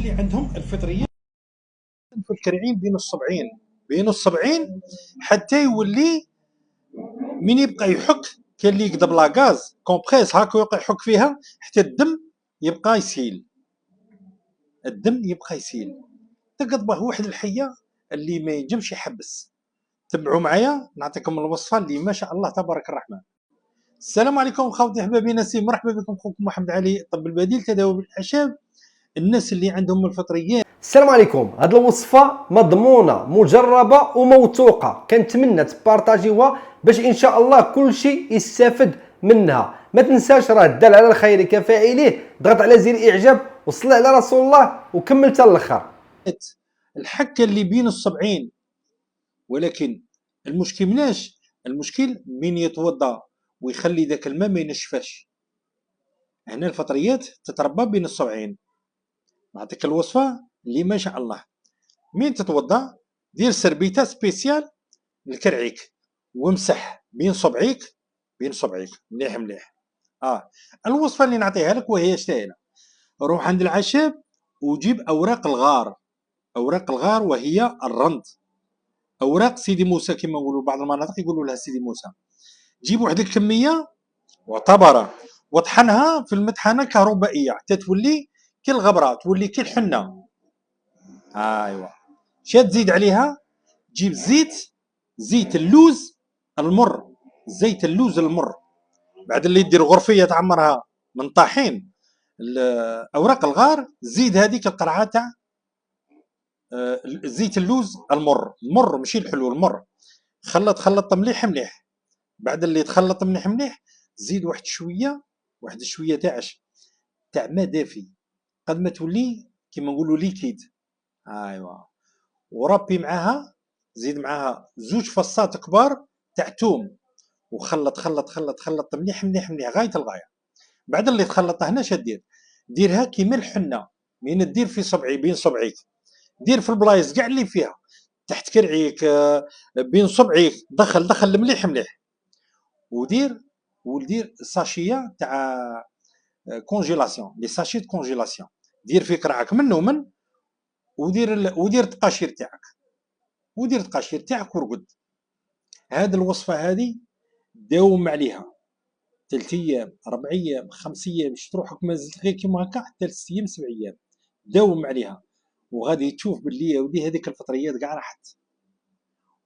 اللي عندهم الفطريه في الكرعين بين الصبعين حتى يولي من يبقى يحك. كاين اللي يقدر بلا غاز كومبريس هاكا يبقى يحك فيها حتى الدم يبقى يسيل. تقضبه واحد الحيه اللي ما ينجمش يحبس. تبعوا معايا نعطيكم الوصفه اللي ما شاء الله تبارك الرحمن. السلام عليكم خوتي احبابي ناسي، مرحبا بكم. خوكم محمد علي، الطب البديل، تداوي بالاعشاب. الناس اللي عندهم الفطريات. السلام عليكم. هاد الوصفه مضمونه مجربه وموثوقه، كنتمنى تبارطاجيوها باش ان شاء الله كل شيء يستافد منها. ما تنساش راه الدال على الخير كفاعله، ضغط على زر اعجاب وصلي على رسول الله وكمل حتى الاخر. الحكه اللي بين الصبعين، ولكن المشكل مناش، المشكل من يتوضا ويخلي ذاك الماء ما ينشفاش. هنا الفطريات تتربى بين الصبعين. نعطيك الوصفه اللي ما شاء الله. من تتوضا دير سربيته سبيسيال لكرعيك وامسح بين صبعيك مليح مليح. الوصفه اللي نعطيها لك وهي سهله. روح عند العشاب وجيب اوراق الغار وهي الرند، اوراق سيدي موسى كما نقولوا بعض المناطق يقولوا لها سيدي موسى. جيب واحد الكميه معتبره وطحنها في المطحنه كهربائيه حتى تولي كي الغبره، تولي كي الحنه. ايوا شاد تزيد عليها، تجيب زيت اللوز المر، بعد اللي دير غرفيه تعمرها من طاحين اوراق الغار، زيد هذيك القرعه تاع زيت اللوز المر ماشي الحلو، المر. خلط مليح. بعد اللي تخلط مليح زيد واحد شويه تاع ماء دافي قد ما تولي كيما نقولوا ليكيد. ايوا وربي معاها، زيد معاها 2 فصات كبار تاع توم وخلط مليح غايه الغايه. بعد اللي تخلطها هنا شدير ديرها كيما الحنه. من دير في صبعي بين صبعيك، دير في البلايص كاع اللي فيها تحت كرعيك بين صبعيك، دخل مليح ودير ساشيه تاع كونجيلاسيون، لي ساشي دو كونجيلاسيون. دير في كرعك من ومن ودير التقاشير تاعك ورقد. هاد الوصفه هادي داوم عليها 3 ايام 4 ايام 5 ايام، شت روحك مازلت غير كيما هكا حتى 6 ايام 7 ايام. داوم عليها وغادي تشوف باللي يا ودي هذيك الفطريات كاع راحت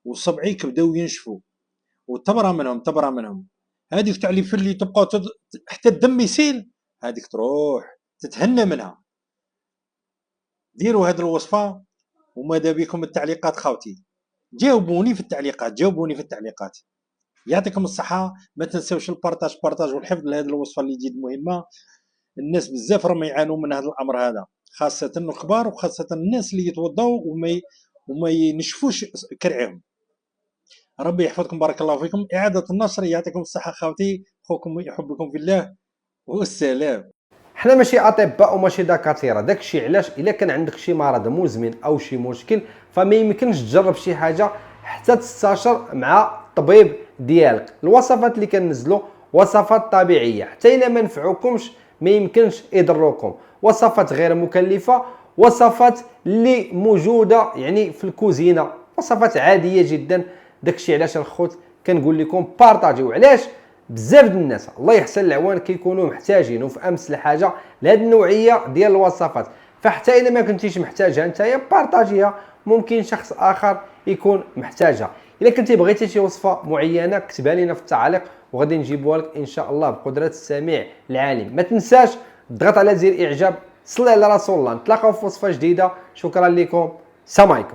وصبعيك بداو ينشفوا وتبرى منهم. هذيك تاع اللي في اللي تبقى حتى الدم يسيل، هذيك تروح تتهنى منها. ديروا هذه الوصفه وماذا بكم التعليقات خاوتي، جاوبوني في التعليقات. يعطيكم الصحه. ما تنساوش البارطاج والحفظ لهذه الوصفه اللي جد مهمه. الناس بزاف راهم يعانوا من هذا الامر هذا، خاصه الكبار وخاصه الناس اللي يتوضاو وما ينشفوش كرعهم. ربي يحفظكم، بارك الله فيكم. اعاده النشر. يعطيكم الصحه خاوتي، خوكم يحبكم في الله، والسلام. حنا ماشي اطباء وماشي دكاتره، داكشي علاش الا كان عندك شي مرض مزمن او شي مشكل فما يمكنش تجرب شي حاجه حتى تستشر مع الطبيب ديالك. الوصفات اللي كننزلوا وصفات طبيعيه، حتى الا ما نفعوكمش ما يمكنش يضروكم. وصفات غير مكلفه، وصفات اللي موجوده يعني في الكوزينه، وصفات عاديه جدا. داكشي علاش الخوت كنقول لكم بارطاجيو. علاش؟ بزاف د الناس الله يحسن العوان كيكونوا محتاجين وفي امس الحاجه لهاد النوعيه ديال الوصفات. فحتى الا ما كنتيش محتاجها نتايا بارطاجيها، ممكن شخص اخر يكون محتاجها. الا كنتي بغيتي شي وصفه معينه كتبها لينا في التعاليق وغادي نجيبوها لك ان شاء الله بقدره السميع العليم. ما تنساش تضغط على زر اعجاب، صلي على رسول الله. نتلاقاو في وصفه جديده. شكرا لكم، سلام عليكم.